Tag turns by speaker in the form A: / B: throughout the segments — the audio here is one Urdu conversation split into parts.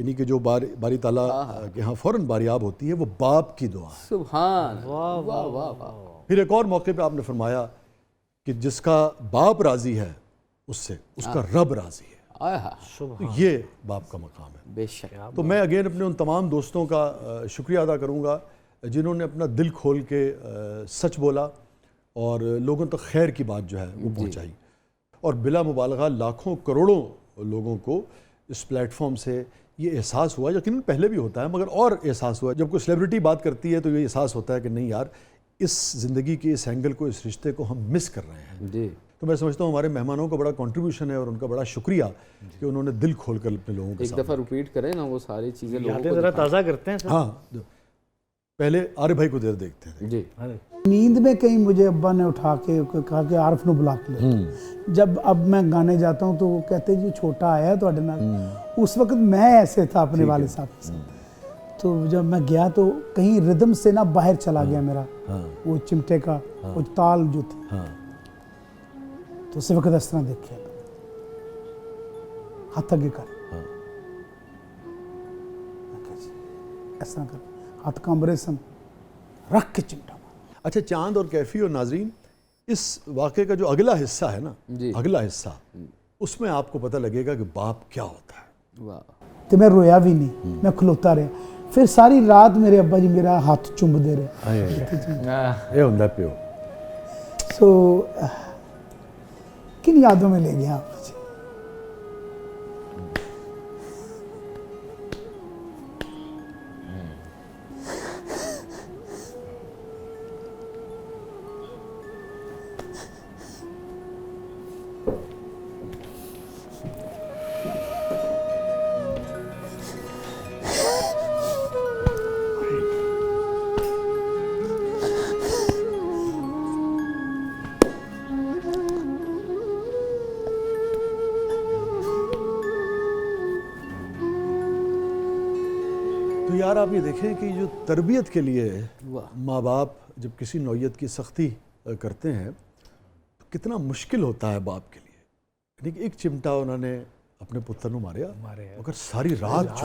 A: یعنی کہ جو باری تعالیٰ کے ہاں فوراً باریاب ہوتی ہے وہ باپ کی دعا ہے.
B: سبحان واہ واہ واہ واہ.
A: پھر ایک اور موقع پہ آپ نے فرمایا کہ جس کا باپ راضی ہے اس سے اس کا رب راضی ہے. تو یہ باپ کا مقام ہے.
B: بے شک.
A: تو میں اگین اپنے ان تمام دوستوں کا شکریہ ادا کروں گا جنہوں نے اپنا دل کھول کے سچ بولا اور لوگوں تک خیر کی بات جو ہے وہ پہنچائی. اور بلا مبالغہ لاکھوں کروڑوں لوگوں کو اس پلیٹ فارم سے یہ احساس ہوا, یقیناً پہلے بھی ہوتا ہے مگر اور احساس ہوا جب کوئی سیلیبریٹی بات کرتی ہے تو یہ احساس ہوتا ہے کہ نہیں یار اس زندگی کے اس اینگل کو, اس رشتے کو ہم مس کر رہے ہیں.
B: جی.
A: تو میں سمجھتا ہوں ہمارے مہمانوں کا بڑا کنٹریبیوشن ہے اور ان کا بڑا شکریہ کہ انہوں نے دل کھول کر اپنے لوگوں کے
B: ایک دفعہ ریپیٹ کریں نا وہ ساری چیزیں لوگوں کو
C: ذرا تازہ کرتے ہیں.
A: ہاں پہلے عارف بھائی کو دیر دیکھتے ہیں.
B: جی.
D: نیند میں کہیں مجھے ابا نے اٹھا کے کہا کہ عارف نو بلا کے لے. جب اب میں گانے جاتا ہوں تو وہ کہتے ہیں جی چھوٹا آیا ہے تواڈے نال. اس وقت میں ایسے تھا اپنے والد صاحب کے ساتھ. تو جب میں گیا تو کہیں ردم سے نہ باہر چلا گیا میرا وہ چمٹے کا وہ تال جو تھی. تو اسی وقت اس طرح دیکھے ہاتھ آگے کر اس طرح کر ہاتھ کمرے سن رکھ کے چمٹا.
A: اچھا چاند اور کیفی اور ناظرین اس واقعے کا جو اگلا حصہ ہے نا, اگلا حصہ اس میں آپ کو پتہ لگے گا کہ باپ کیا ہوتا ہے.
D: تو میں رویا بھی نہیں, میں کھلوتا رہا. پھر ساری رات میرے ابا جی میرا ہاتھ چوم دے رہے.
A: یہ ہوتا ہے پیو.
D: سو کن یادوں میں لے گیا آپ مجھے.
A: تو یار آپ یہ دیکھیں کہ جو تربیت کے لیے ماں باپ جب کسی نوعیت کی سختی کرتے ہیں تو کتنا مشکل ہوتا ہے باپ کے لیے. یعنی کہ ایک چمٹا انہوں نے اپنے پتر نو ماریا مگر ساری رات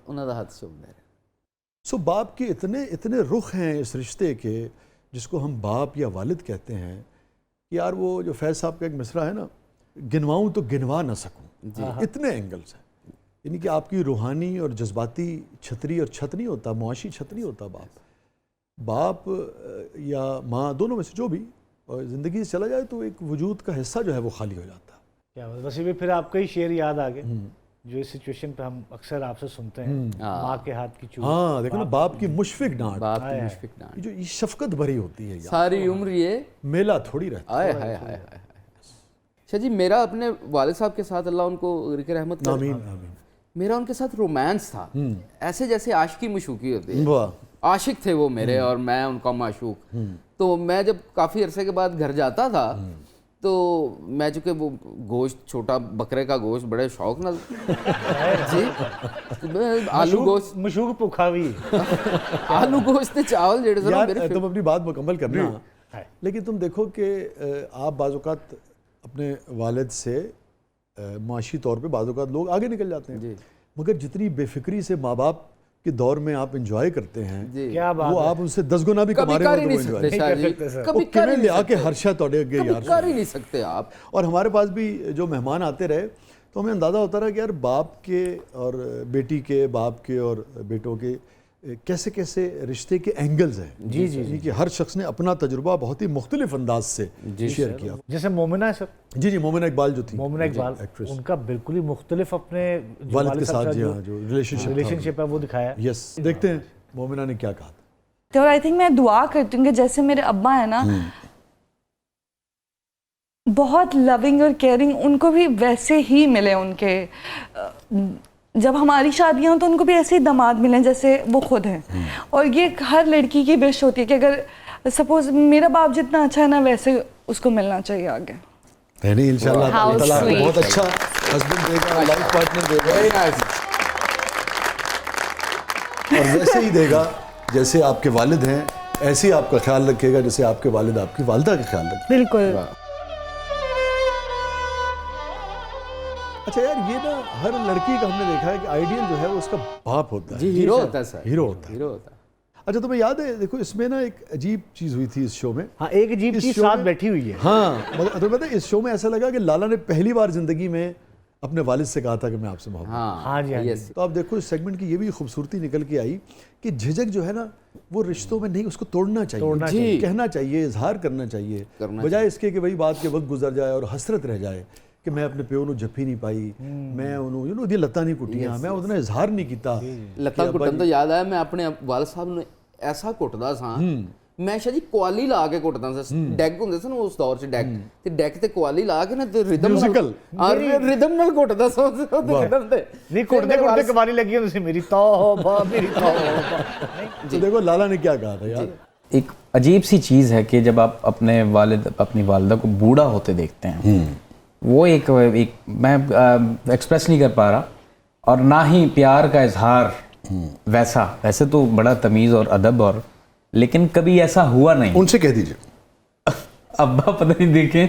B: انہوں دا ہاتھ چوم دے رہے.
A: سو باپ کے اتنے رخ ہیں اس رشتے کے جس کو ہم باپ یا والد کہتے ہیں کہ یار وہ جو فیض صاحب کا ایک مصرعہ ہے نا, گنواؤں تو گنوا نہ سکوں. اتنے اینگلز ہیں. یعنی کہ آپ کی روحانی اور جذباتی چھتری اور چھت نہیں ہوتا, معاشی چھت نہیں ہوتا باپ یا ماں دونوں میں سے جو بھی زندگی سے چلا جائے تو ایک وجود کا حصہ جو ہے وہ خالی ہو جاتا ہے.
C: کیا ویسے بھی پھر آپ کا ہی شعر یاد آ گئے جو اس سچویشن پہ ہم اکثر آپ سے سنتے ہیں, ماں کے ہاتھ کی چوٹ.
A: ہاں دیکھو نا باپ کی مشفق ڈانٹ,
B: باپ کی مشفق ڈانٹ
A: جو شفقت بھری ہوتی ہے,
B: ساری عمر یہ
A: میلہ تھوڑی رہتا ہے.
B: ہائے ہائے. اچھا جی, میرا اپنے والد صاحب کے ساتھ اللہ ان کو رزق رحمت کرے,
A: آمین آمین,
B: میرا ان کے ساتھ رومانس تھا ایسے جیسے عاشقی مشوقی ہوتی ہے. عاشق تھے وہ میرے اور میں ان کا معشوق. تو میں جب کافی عرصے کے بعد گھر جاتا تھا تو میں چونکہ وہ گوشت چھوٹا بکرے کا گوشت بڑے شوق نہ جی آلو گوشت
C: مشوق بھوکا بھی
B: آلو گوشت چاول جڑے سر
A: یار تم اپنی بات مکمل کرنا, لیکن تم دیکھو کہ آپ بعض اوقات اپنے والد سے معاشی طور پہ بعض اوقات لوگ آگے نکل جاتے ہیں, مگر جتنی بے فکری سے ماں باپ کے دور میں آپ انجوائے کرتے ہیں وہ آپ ان سے 10 گنا بھی کما رہے ہو تو کبھی لے آ کے ہر شے توڑے اگے یار
B: کر ہی نہیں سکتے آپ.
A: اور ہمارے پاس بھی جو مہمان آتے رہے تو ہمیں اندازہ ہوتا رہا کہ یار باپ کے اور بیٹی کے, باپ کے اور بیٹوں کے کیسے کیسے رشتے کے اینگلز ہیں. جی کہ ہر شخص نے اپنا تجربہ بہت ہی مختلف انداز سے شیئر کیا.
C: جیسے مومنہ ہے سر,
A: جی مومنہ اقبال جو تھی,
C: مومنہ اقبال ان کا بالکل ہی مختلف اپنے
A: والد کے ساتھ جو ریلیشن
C: شپ ہے وہ دکھایا.
A: یس, دیکھتے ہیں مومنہ نے کیا کہا
E: تھا. اور آئی تھنک میں دعا کرتی ہوں کہ جیسے میرے ابا ہیں نا بہت لونگ اور کیئرنگ, ان کو بھی ویسے ہی ملے ان کے, جب ہماری شادیاں ہوں تو ان کو بھی ایسے ہی داماد ملیں جیسے وہ خود ہیں. اور یہ ہر لڑکی کی وش ہوتی ہے کہ اگر سپوز میرا باپ جتنا اچھا ہے نا ویسے اس کو ملنا چاہیے آگے.
A: نہیں انشاءاللہ اللہ تعالیٰ بہت اچھا ہسبینڈ دے گا, لائف پارٹنر دے گا, اور ویسے ہی دے گا جیسے آپ کے والد ہیں, ایسے ہی آپ کا خیال رکھے گا جیسے آپ کے والد آپ کی والدہ کا خیال رکھے.
E: بالکل.
A: اچھا یار یہ نا ہر لڑکی کا ہم نے دیکھا ہے کہ آئیڈیل جو ہے وہ اس کا باپ ہوتا ہے,
B: جی ہیرو ہوتا ہے سر,
A: ہیرو ہوتا ہے.
B: ہیرو ہوتا ہے.
A: اچھا تمہیں یاد ہے دیکھو اس میں نا ایک عجیب چیز ہوئی تھی اس شو میں.
C: ہاں ایک عجیب چیز ساتھ بیٹھی ہوئی ہے.
A: ہاں تمہیں پتہ ہے اس شو میں ایسا لگا کہ لالا نے پہلی بار زندگی میں اپنے والد سے کہا تھا کہ میں آپ سے محبت.
C: ہاں جی.
A: تو آپ دیکھو اس سیگمنٹ کی یہ بھی خوبصورتی نکل کے آئی کہ جھجک جو ہے نا وہ رشتوں میں نہیں, اس کو توڑنا چاہیے, کہنا چاہیے, اظہار کرنا چاہیے, بجائے اس کے کہ وہی بات کے وقت گزر جائے اور حسرت رہ جائے کہ میں اپنے پیو نو جپی نہیں پائی, میں انہوں یو نو دی لتا نہیں کٹیاں, میں اتنا اظہار نہیں کیتا.
B: لتا کٹن تو یاد آیا, میں اپنے والد صاحب نے ایسا کٹدا سا, میں شاید کووالی لا کے کٹدا سا. ڈیک ہوندے سن اس دور چ ڈیک, تے ڈیک تے کووالی لا کے نا تے ردم نال کٹدا سا قدم تے.
C: نہیں کٹتے کٹتے قوالی لگی ہوندی سی میری توبہ میری توبہ.
A: تو دیکھو لالا نے کیا کہا تھا یار.
F: ایک عجیب سی چیز ہے کہ جب آپ اپنے والد اپنی والدہ کو بوڑھا ہوتے دیکھتے ہیں, وہ ایک میں ایکسپریس نہیں کر پا رہا, اور نہ ہی پیار کا اظہار ویسے تو بڑا تمیز اور ادب, اور لیکن کبھی ایسا ہوا نہیں.
A: ان سے کہہ دیجئے
F: ابا پتہ نہیں, دیکھیں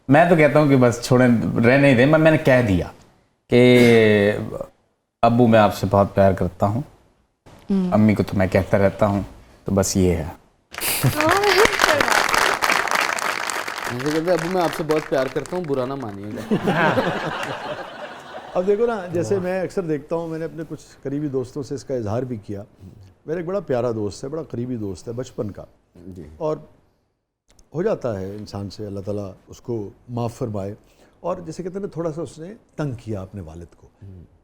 F: میں تو کہتا ہوں کہ بس چھوڑیں, رہنے دیں. میں نے کہہ دیا کہ ابو میں آپ سے بہت پیار کرتا ہوں, امی کو تو میں کہتا رہتا ہوں, تو بس یہ ہے.
B: کہتے ابو میں آپ سے بہت پیار کرتا ہوں, برا نہ مانیے گا.
A: اب دیکھو نا جیسے میں اکثر دیکھتا ہوں, میں نے اپنے کچھ قریبی دوستوں سے اس کا اظہار بھی کیا. میرا ایک بڑا پیارا دوست ہے, بڑا قریبی دوست ہے بچپن کا, اور ہو جاتا ہے انسان سے, اللہ تعالیٰ اس کو معاف فرمائے. اور جیسے کہتے ہیں نا تھوڑا سا اس نے تنگ کیا اپنے والد کو.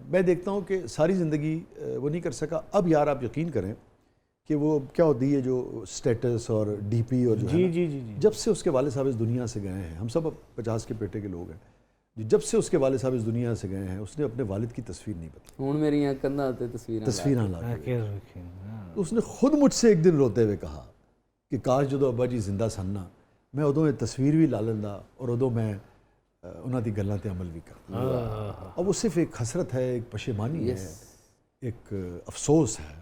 A: میں دیکھتا ہوں کہ ساری زندگی وہ نہیں کر سکا. اب یار آپ یقین کریں کہ وہ کیا ہوتی ہے جو سٹیٹس اور ڈی پی اور جو ہے جب سے اس کے والد صاحب اس دنیا سے گئے ہیں, ہم سب 50 کے پیٹے کے لوگ ہیں, جب سے اس کے والد صاحب اس دنیا سے گئے ہیں اس نے اپنے والد کی تصویر نہیں بتائی.
B: ہوں میری کندا تے
A: تصویراں لا کے تو اس نے خود مجھ سے ایک دن روتے ہوئے کہا کہ کاش جدو ابا جی زندہ سننا میں ادو یہ تصویر بھی لا لینا اور ادو میں انہاں دی گلاں تے عمل بھی کرتا. اب وہ صرف ایک حسرت ہے, ایک پشیمانی ہے, ایک افسوس ہے.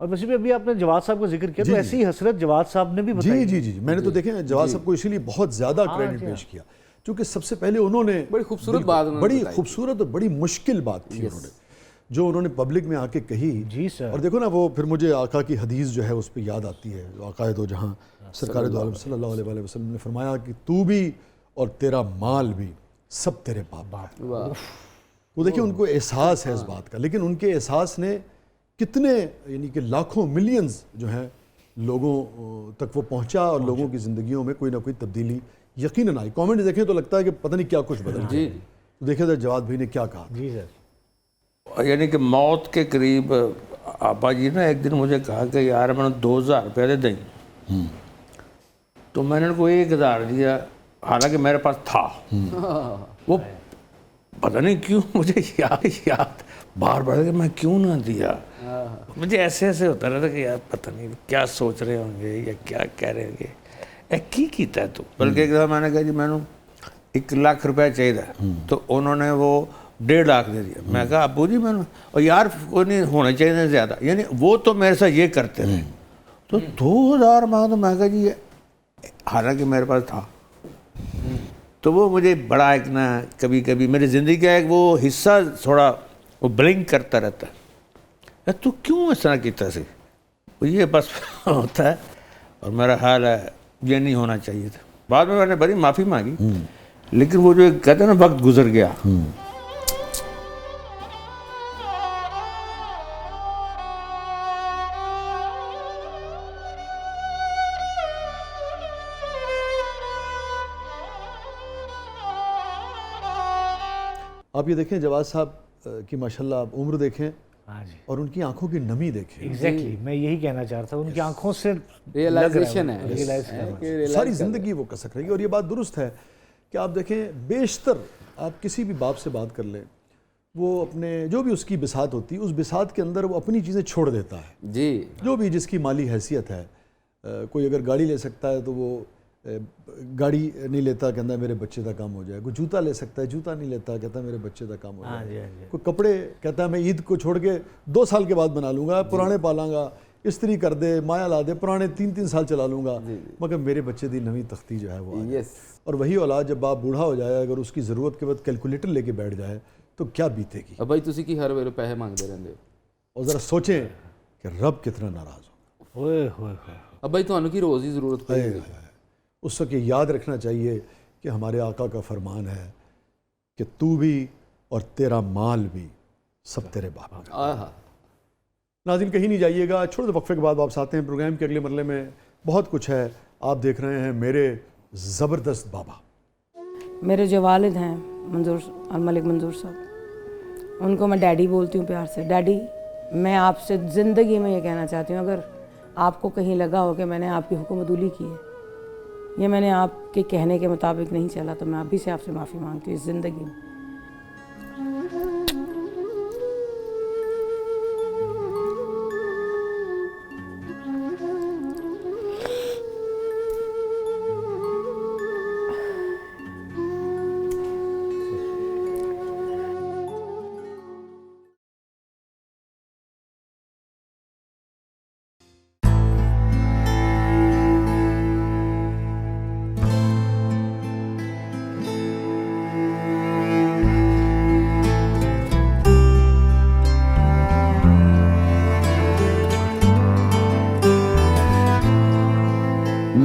C: اور ویسے بھی ابھی آپ نے جواد صاحب کا ذکر کیا, تو ایسی ہی حسرت جواد صاحب نے بھی بتائی.
A: جی میں نے تو دیکھیں جواد صاحب کو اسی لیے بہت زیادہ کریڈٹ پیش کیا, کیونکہ سب سے پہلے انہوں نے
B: بڑی خوبصورت بات,
A: بڑی خوبصورت اور بڑی مشکل بات تھی انہوں نے جو انہوں نے پبلک میں آ کے کہی.
C: جی سر.
A: اور دیکھو نا وہ پھر مجھے آقا کی حدیث جو ہے اس پہ یاد آتی ہے, جو آقا دو جہاں سرکار دو عالم صلی اللہ علیہ وسلم نے فرمایا کہ تو بھی اور تیرا مال بھی سب تیرے باپ. وہ دیکھیں ان کو احساس ہے اس بات کا, لیکن ان کے احساس نے کتنے یعنی کہ لاکھوں ملینز جو ہیں لوگوں تک وہ پہنچا, اور لوگوں کی زندگیوں میں کوئی نہ کوئی تبدیلی یقیناً آئی. کامنٹ دیکھیں تو لگتا ہے کہ پتہ نہیں کیا کچھ بدل گیا. تو دیکھیں تو جواد بھائی نے کیا کہا.
C: جی سر.
G: یعنی کہ موت کے قریب آبا جی نے ایک دن مجھے کہا کہ یار میں نے 2000 روپے دے دیں, تو میں نے ان کو 1000 دیا, حالانکہ میرے پاس تھا. وہ پتہ نہیں کیوں مجھے یاد بار بار کہ میں کیوں نہ دیا. مجھے ایسے ہوتا رہتا کہ یار پتہ نہیں کیا سوچ رہے ہوں گے یا کیا کہہ رہے ہوں گے, کی کیتا ہے تو. بلکہ ایک دفعہ میں نے کہا جی میں نے 1 لاکھ روپے چاہیے تھا, تو انہوں نے وہ 1.5 لاکھ دے دیا. میں کہا ابو جی میں نے, اور یار کوئی نہیں ہونا چاہیے زیادہ, یعنی وہ تو میرے ساتھ یہ کرتے رہے. تو 2000 مانگا, تو میں کہا جی حالانکہ میرے پاس تھا. تو وہ مجھے بڑا ایک نا کبھی کبھی میری زندگی کا ایک وہ حصہ تھوڑا وہ بلنک کرتا رہتا ہے, تو کیوں اس طرح کیتا سی. یہ بس ہوتا ہے, اور میرا حال ہے یہ نہیں ہونا چاہیے تھا. بعد میں نے بڑی معافی مانگی, لیکن وہ جو کہتے ہیں نا وقت گزر گیا.
A: آپ یہ دیکھیں جواد صاحب کی ماشاءاللہ آپ عمر دیکھیں اور ان کی آنکھوں کی نمی دیکھیں.
C: ایگزیکٹلی میں یہی کہنا چاہ رہا تھا, ان کی آنکھوں سے
B: ریئلائزیشن ہے,
A: ساری زندگی وہ کسک رہی ہے. اور یہ بات درست ہے کہ آپ دیکھیں بیشتر آپ کسی بھی باپ سے بات کر لیں, وہ اپنے جو بھی اس کی بساط ہوتی ہے اس بساط کے اندر وہ اپنی چیزیں چھوڑ دیتا ہے.
B: جی
A: جو بھی جس کی مالی حیثیت ہے, کوئی اگر گاڑی لے سکتا ہے تو وہ گاڑی نہیں لیتا, کہتا ہے میرے بچے کا کام ہو جائے. کوئی جوتا لے سکتا ہے, جوتا نہیں لیتا, کہتا ہے میرے بچے کا کام ہو جائے. کوئی کپڑے کہتا ہے میں عید کو چھوڑ کے 2 سال کے بعد بنا لوں گا, پرانے پالوں گا, استری کر دے, مایا لا دے, پرانے 3 سال چلا لوں گا, مگر میرے بچے دی نویں تختی جو ہے وہ آ جائے. اور وہی اولاد جب باپ بوڑھا ہو جائے, اگر اس کی ضرورت کے وقت کیلکولیٹر لے کے بیٹھ جائے تو کیا بیتے گی.
B: اب بھائی تسی کی ہر ویلے پیسے مانگتے رہتے
A: اور ذرا سوچیں کہ رب کتنا ناراض ہو.
C: ہوئے ہوئے ہوئے
B: اب بھائی تو کی روز ہی ضرورت پڑے گی.
A: اس وقت یہ یاد رکھنا چاہیے کہ ہمارے آقا کا فرمان ہے کہ تو بھی اور تیرا مال بھی سب تیرے باپ کا. ناظرین کہیں نہیں جائیے گا, چھوٹے سے وقفے کے بعد واپس آتے ہیں. پروگرام کے اگلے مرحلے میں بہت کچھ ہے. آپ دیکھ رہے ہیں میرے زبردست بابا.
H: میرے جو والد ہیں منظور الملک منظور صاحب, ان کو میں ڈیڈی بولتی ہوں پیار سے. ڈیڈی, میں آپ سے زندگی میں یہ کہنا چاہتی ہوں, اگر آپ کو کہیں لگا ہو کہ میں نے آپ کی حکم عدولی کی ہے یا میں نے آپ کے کہنے کے مطابق نہیں چلا, تو میں ابھی سے آپ سے معافی مانگتی ہوں اس زندگی میں.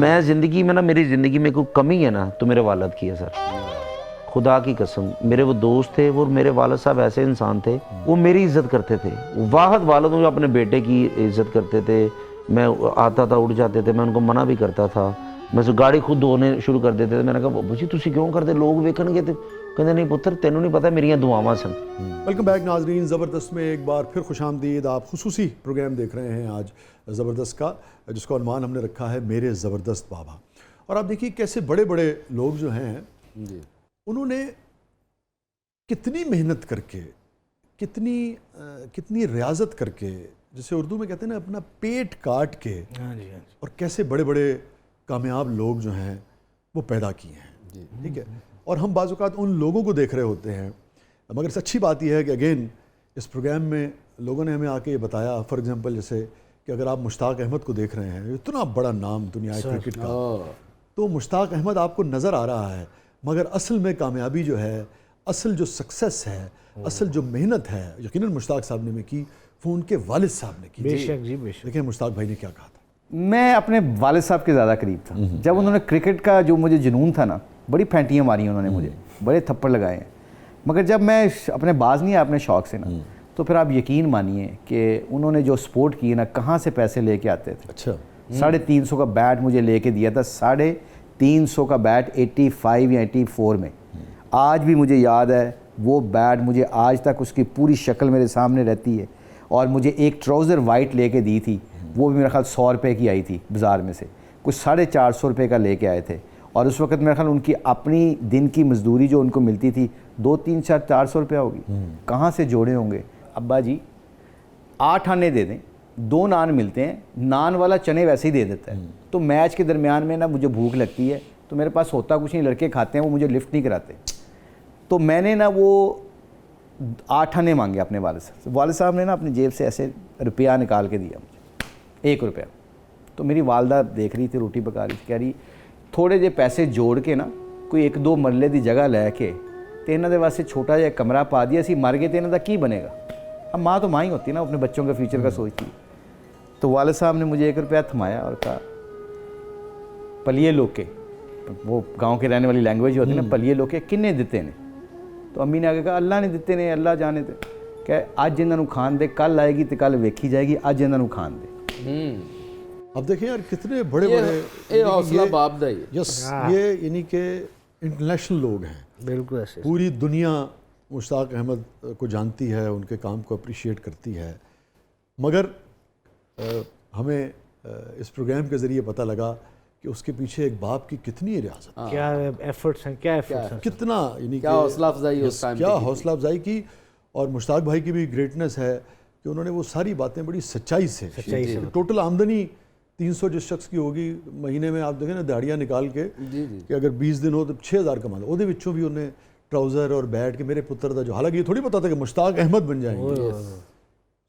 I: میں زندگی میں نا, میری زندگی میں کوئی کمی ہے نا تو میرے والد کی ہے سر, خدا کی قسم. میرے وہ دوست تھے, وہ میرے والد صاحب ایسے انسان تھے, وہ میری عزت کرتے تھے. واحد والد جو اپنے بیٹے کی عزت کرتے تھے. میں آتا تھا, اٹھ جاتے تھے, میں ان کو منع بھی کرتا تھا. میں گاڑی خود دھونے شروع کر دیتے تھے. میں نے کہا ابو جی تسی کیوں کرتے, لوگ ویکھن گے تے کہتے نہیں پتر تینوں نہیں پتہ میریاں دعاواں سن.
A: ویلکم بیک ناظرین, زبردست میں ایک بار پھر خوش آمدید. آپ خصوصی پروگرام دیکھ رہے ہیں آج زبردست کا, جس کا عنوان ہم نے رکھا ہے میرے زبردست بابا. اور آپ دیکھیے کیسے بڑے بڑے لوگ جو ہیں انہوں نے کتنی محنت کر کے, کتنی ریاضت کر کے, جسے اردو میں کہتے ہیں نا اپنا پیٹ کاٹ کے, اور کیسے بڑے بڑے کامیاب لوگ جو ہیں وہ پیدا کیے ہیں. ٹھیک ہے, اور ہم بعض اوقات ان لوگوں کو دیکھ رہے ہوتے ہیں, مگر اس اچھی بات یہ ہے کہ اگین اس پروگرام میں لوگوں نے ہمیں آ کے یہ بتایا, فار ایگزامپل جیسے کہ اگر آپ مشتاق احمد کو دیکھ رہے ہیں, اتنا بڑا نام دنیا کرکٹ کا, تو مشتاق احمد آپ کو نظر آ رہا ہے, مگر اصل میں کامیابی جو ہے, اصل جو سکسیس ہے, اصل جو محنت ہے, یقیناً مشتاق صاحب نے کی, وہ ان کے والد صاحب نے کی.
C: بے شک جی, بے شک.
A: دیکھیں مشتاق بھائی نے کیا کہا تھا.
J: میں اپنے والد صاحب کے زیادہ قریب تھا. جب انہوں نے کرکٹ کا جو مجھے جنون تھا نا, بڑی پھینٹیاں ماری انہوں نے مجھے, بڑے تھپڑ لگائے ہیں, مگر جب میں اپنے باز نہیں آیا اپنے شوق سے نا, تو پھر آپ یقین مانیے کہ انہوں نے جو سپورٹ کی نا, کہاں سے پیسے لے کے آتے تھے.
A: اچھا,
J: 350 کا بیٹ مجھے لے کے دیا تھا, 350 کا بیٹ 85 یا 84 میں. آج بھی مجھے یاد ہے وہ بیٹ, مجھے آج تک اس کی پوری شکل میرے سامنے رہتی ہے. اور مجھے ایک ٹراؤزر وائٹ لے کے دی تھی, وہ بھی میرا خیال 100 روپے کی آئی تھی بازار میں سے, کچھ 450 روپے کا لے کے آئے تھے. اور اس وقت میرا خیال ان کی اپنی دن کی مزدوری جو ان کو ملتی تھی 200-400 روپیہ ہوگی, کہاں سے جوڑے ہوں گے. ابا جی 8 آنے دے دیں, 2 نان ملتے ہیں, نان والا چنے ویسے ہی دے دیتا ہے. تو میچ کے درمیان میں نا مجھے بھوک لگتی ہے, تو میرے پاس ہوتا کچھ نہیں, لڑکے کھاتے ہیں, وہ مجھے لفٹ نہیں کراتے. تو میں نے نا وہ 8 آنے مانگے اپنے والد صاحب. والد صاحب نے نا اپنی جیب سے ایسے روپیہ نکال کے دیا مجھے, 1 روپیہ. تو میری والدہ دیکھ رہی تھی, روٹی پکا رہی تھی, کہہ رہی تھوڑے جے پیسے جوڑ کے نا کوئی 1-2 مرلے دی جگہ لے کے تے انہاں دے واسطے چھوٹا جہا کمرہ پا دیا سی, مر گئے تے انہاں دا کی بنے گا. اب ماں تو ماں ہی ہوتی ہے نا, اپنے بچوں کے فیوچر کا سوچتی. تو والد صاحب نے مجھے 1 روپیہ تھمایا اور کہا پلیے لوکے, وہ گاؤں کے رہنے والی لینگویج ہوتی ہے نا, پلیے لوکے کنے دیتے نے. تو امی نے آگے کہا اللہ نے دیتے نے, اللہ جانے تے, کہ اج انہاں نوں کھان دے, کل آئے گی تے کل ویکھی جائے گی, اج انہاں نوں کھان دے.
A: اب دیکھیں یار کتنے بڑے بڑے,
B: یہ حوصلہ باپ دا ہی.
A: یس, یہ یعنی کہ انٹرنیشنل لوگ ہیں,
C: بالکل ایسے.
A: پوری دنیا مشتاق احمد کو جانتی ہے, ان کے کام کو اپریشیٹ کرتی ہے. مگر ہمیں اس پروگرام کے ذریعے پتہ لگا کہ اس کے پیچھے ایک باپ کی کتنی ریاضت,
C: کیا ایفرٹس ہیں, کیا ایفرٹس ہیں,
A: کتنا یعنی
B: کیا حوصلہ افزائی اس ٹائم,
A: کیا حوصلہ افزائی کی. اور مشتاق بھائی کی بھی گریٹنس ہے کہ انہوں نے وہ ساری باتیں بڑی سچائی سے, ٹوٹل آمدنی 300 جس شخص کی ہوگی مہینے میں, آپ دیکھیں نا دہاڑیاں نکال کے کہ اگر 20 دن ہو تو 6000 کما لو, وہ وچوں بھی انہیں ٹراؤزر اور بیٹ کے میرے پتر دا, جو حالانکہ یہ تھوڑی پتا تھا کہ مشتاق احمد بن جائیں گے.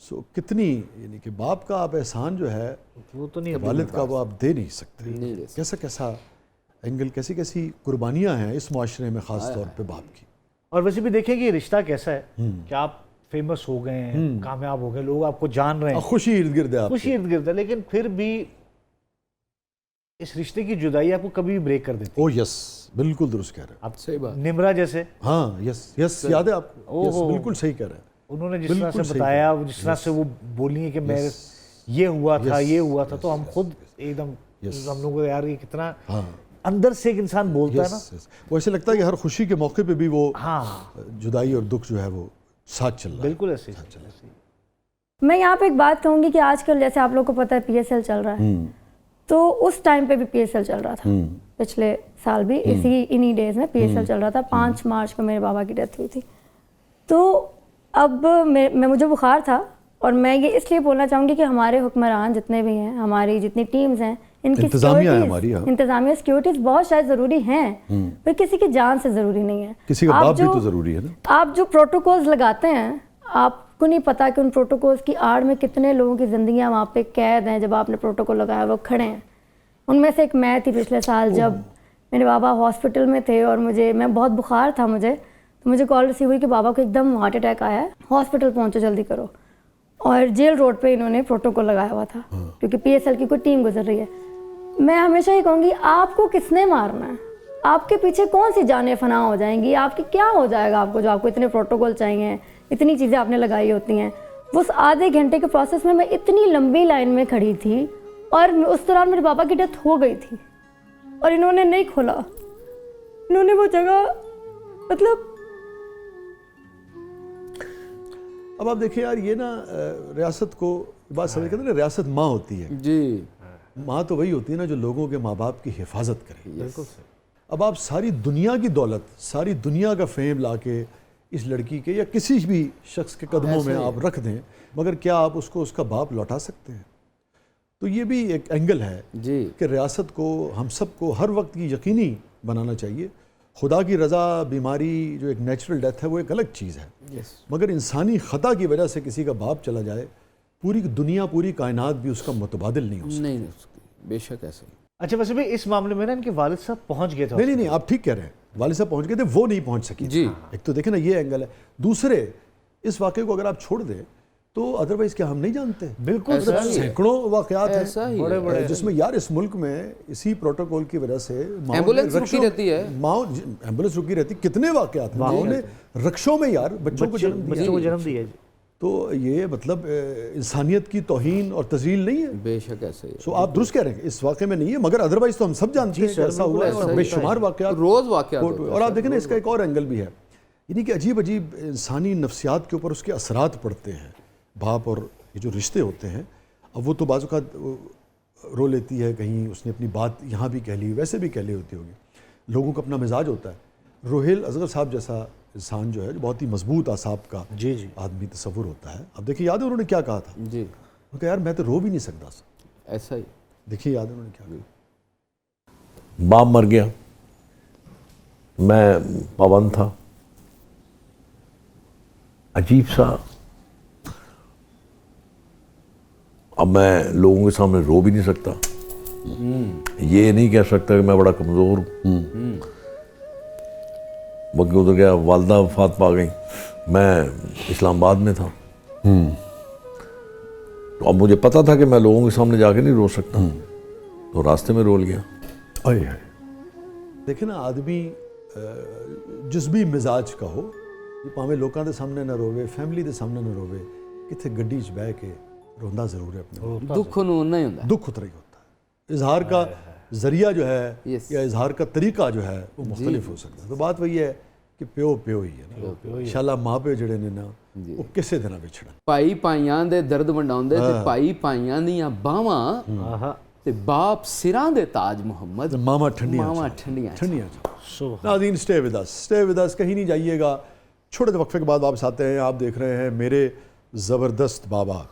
A: سو کتنی یعنی کہ باپ کا آپ احسان جو ہے
C: وہ تو نہیں,
A: والد کا وہ آپ دے نہیں سکتے. کیسا کیسا اینگل, کیسی کیسی قربانیاں ہیں اس معاشرے میں خاص طور پہ باپ کی.
C: اور ویسے بھی دیکھیں کہ رشتہ کیسا ہے کہ آپ فیمس ہو گئے ہیں, کامیاب ہو گئے, لوگ آپ کو جان رہے ہیں,
A: خوشی ارد گرد ہے,
C: خوشی ارد گرد ہے, لیکن پھر بھی اس رشتے کی جدائی آپ کو کبھی بھی بریک کر دیتی.
A: او یس, بالکل درست کہہ رہے ہیں
C: آپ صحیح بات. نمرا جیسے,
A: ہاں یس یس, یاد ہے آپ کو, یس بالکل صحیح کہہ رہے ہیں.
C: انہوں نے جس طرح سے بتایا, جس طرح سے وہ بولی ہیں کہ میں یہ ہوا تھا, یہ ہوا تھا, تو ہم خود ایک دم ہم لوگوں کو یار یہ کتنا اندر سے ایک انسان بولتا ہے نا,
A: وہ ایسے لگتا ہے کہ ہر خوشی کے موقع پہ بھی وہ جدائی اور دکھ جو ہے وہ ساتھ چل رہا ہے.
C: بالکل ایسے.
K: میں یہاں پہ ایک بات کہوں گی کہ آج کل جیسے آپ لوگوں کو پتہ ہے پی ایس ایل چل رہا ہے, تو اس ٹائم پہ بھی پی ایس ایل چل رہا تھا, پچھلے سال بھی انہی ڈیز میں پی ایس ایل چل رہا تھا. 5 مارچ کو میرے بابا کی ڈیتھ ہوئی تھی. تو اب مجھے بخار تھا, اور میں یہ اس لیے بولنا چاہوں گی کہ ہمارے حکمران جتنے بھی ہیں, ہماری جتنی ٹیمز ہیں, ان کی انتظامیہ سیکیورٹیز بہت شاید ضروری ہیں, پر کسی کی جان سے ضروری نہیں ہے.
A: کسی کا باپ بھی تو ضروری ہے نا.
K: آپ جو پروٹوکولز لگاتے ہیں, آپ کو نہیں پتا کہ ان پروٹوکولز کی آڑ میں کتنے لوگوں کی زندگیاں وہاں پہ قید ہیں. جب آپ نے پروٹوکول لگایا وہ کھڑے ہیں. ان میں سے ایک میں تھی پچھلے سال, جب میرے بابا ہاسپٹل میں تھے اور میں بہت بخار تھا مجھے, تو مجھے کال ریسیو ہوئی کہ بابا کو ایک دم ہارٹ اٹیک آیا ہے, ہاسپٹل پہنچو جلدی کرو. اور جیل روڈ پہ انہوں نے پروٹوکول لگایا ہوا تھا, کیونکہ پی ایس ایل کی کوئی ٹیم گزر رہی ہے. میں ہمیشہ یہ کہوں گی, آپ کو کس نے مارنا ہے؟ آپ کے پیچھے کون سی جانیں فنا ہو جائیں گی؟ آپ کی کیا ہو جائے گا آپ کو, جو آپ کو اتنے پروٹوکول چاہیے, اتنی چیزیں آپ نے لگائی ہوتی ہیں. اس آدھے گھنٹے کے پروسیس میں اتنی لمبی لائن میں کھڑی تھی, اور اس دوران میرے بابا کی ڈیتھ ہو گئی تھی, اور انہوں نے نہیں کھولا. انہوں نے وہ جگہ, مطلب
A: اب آپ دیکھیں یار, یہ نا ریاست کو بات سمجھ کے نا, ریاست ماں ہوتی ہے.
B: جی,
A: ماں تو وہی ہوتی ہے نا جو لوگوں کے ماں باپ کی حفاظت کرے. بالکل. اب آپ ساری دنیا کی دولت, ساری دنیا کا فیم لا کے اس لڑکی کے یا کسی بھی شخص کے قدموں میں آپ رکھ دیں, مگر کیا آپ اس کو اس کا باپ لوٹا سکتے ہیں؟ تو یہ بھی ایک اینگل ہے کہ ریاست کو, ہم سب کو ہر وقت کی یقینی بنانا چاہیے. خدا کی رضا, بیماری جو ایک نیچرل ڈیتھ ہے وہ ایک الگ چیز ہے, مگر انسانی خطا کی وجہ سے کسی کا باپ چلا جائے, پوری دنیا, پوری کائنات بھی اس کا متبادل نہیں ہو سکتی.
B: نہیں ہو سکتی, بے شک ایسے.
C: اچھا ویسے بھی اس معاملے میں نا ان کے والد صاحب پہنچ گئے تھے.
A: نہیں, آپ ٹھیک کہہ رہے ہیں, والد صاحب پہنچ گئے تھے, وہ نہیں پہنچ سکی.
B: جی,
A: ایک تو دیکھیں نا یہ اینگل ہے. دوسرے, اس واقعے کو اگر آپ چھوڑ دیں تو ادروائز کیا ہم نہیں جانتے؟
C: بالکل
A: سینکڑوں واقعات ہیں بڑے بڑے جس میں یار اس ملک میں اسی پروٹوکول کی وجہ سے
B: ایمبولینس رکی رہتی ہے,
A: ایمبولینس رکی رہتی, کتنے واقعات ہیں جنہوں نے رکشوں میں یار بچوں کو جنم دیا. تو یہ مطلب انسانیت کی توہین اور تذلیل نہیں ہے.
B: بے شک ایسے ہی.
A: سو آپ درست کہہ رہے ہیں, اس واقعے میں نہیں ہے, مگر ادروائز تو ہم سب جانتے ہیں کہ ایسا ہوا ہے, اور بے شمار واقعات
B: روز واقعات.
A: اور آپ دیکھیں نا, اس کا ایک اور اینگل بھی ہے, یعنی کہ عجیب عجیب انسانی نفسیات کے اوپر اس کے اثرات پڑتے ہیں. باپ اور یہ جو رشتے ہوتے ہیں, اب وہ تو بعض اوقات رو لیتی ہے, کہیں اس نے اپنی بات یہاں بھی کہہ لی, ویسے بھی کہہ لی ہوتی ہوگی. لوگوں کا اپنا مزاج ہوتا ہے. روہیل اصغر صاحب جیسا انسان جو ہے, بہت ہی مضبوط اعصاب کا آدمی تصور ہوتا ہے. اب دیکھیے یاد ہے انہوں نے کیا کہا تھا؟ انہوں نے کہا یار میں تو رو بھی نہیں سکتا.
B: ایسا ہی
A: دیکھیے یاد ہے انہوں نے کیا کہا.
L: باپ مر گیا, میں پابند تھا. عجیب سا, اب میں لوگوں کے سامنے رو بھی نہیں سکتا, یہ نہیں کہہ سکتا کہ میں بڑا کمزور ہوں. باقی ادھر گیا, والدہ وفات پا گئی, میں اسلام آباد میں تھا, تو اب مجھے پتا تھا کہ میں لوگوں کے سامنے جا کے نہیں رو سکتا, تو راستے میں رو گیا.
A: دیکھیں نا, آدمی جس بھی مزاج کا ہو, پاویں لوکاں دے سامنے نہ روے, فیملی دے سامنے نہ روے, کتنے گڈی چ بہ کے روندا ضرور ہے اپنے.
B: دکھ نہیں ہوتا,
A: دکھ اترا ہی ہوتا ہے. اظہار کا ذریعہ جو ہے یا اظہار کا طریقہ جو ہے وہ مختلف ہو سکتا ہے. تو بات وہی ہے کہ پیو ہی ہے نا, انشاءاللہ ماں پہ جڑے نے نا وہ کسے دے نہ وچھڑن.
B: پائی پائیاں دے درد ونڈاوندے تے پائی پائیاں دیاں باواں تے باپ سراں دے تاج محمد,
A: ماما ٹھنڈیاں. ناظرین اسٹے ود اس, کہیں نہیں جائیے گا. چھوٹے سے وقفے کے بعد واپس آتے ہیں. آپ دیکھ رہے ہیں میرے زبردست بابا.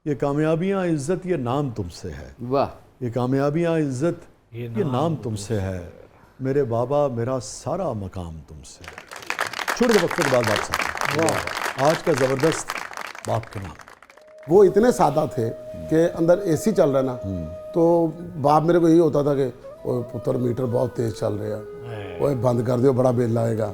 A: یہ کامیابیاں عزت یہ نام تم سے ہے.
B: واہ,
A: یہ کامیابیاں عزت یہ نام تم سے ہے. میرے بابا میرا سارا مقام تم سے ہے. چھوٹے سے وقفے کے بعد واپس آتے ہیں. آج کا زبردست باپ کے نام.
M: وہ اتنے سادہ تھے کہ اندر اے سی چل رہا نا, تو باپ میرے کو یہی ہوتا تھا کہ پتر میٹر بہت تیز چل رہا ہے, وہ بند کر دیو بڑا بل آئے گا.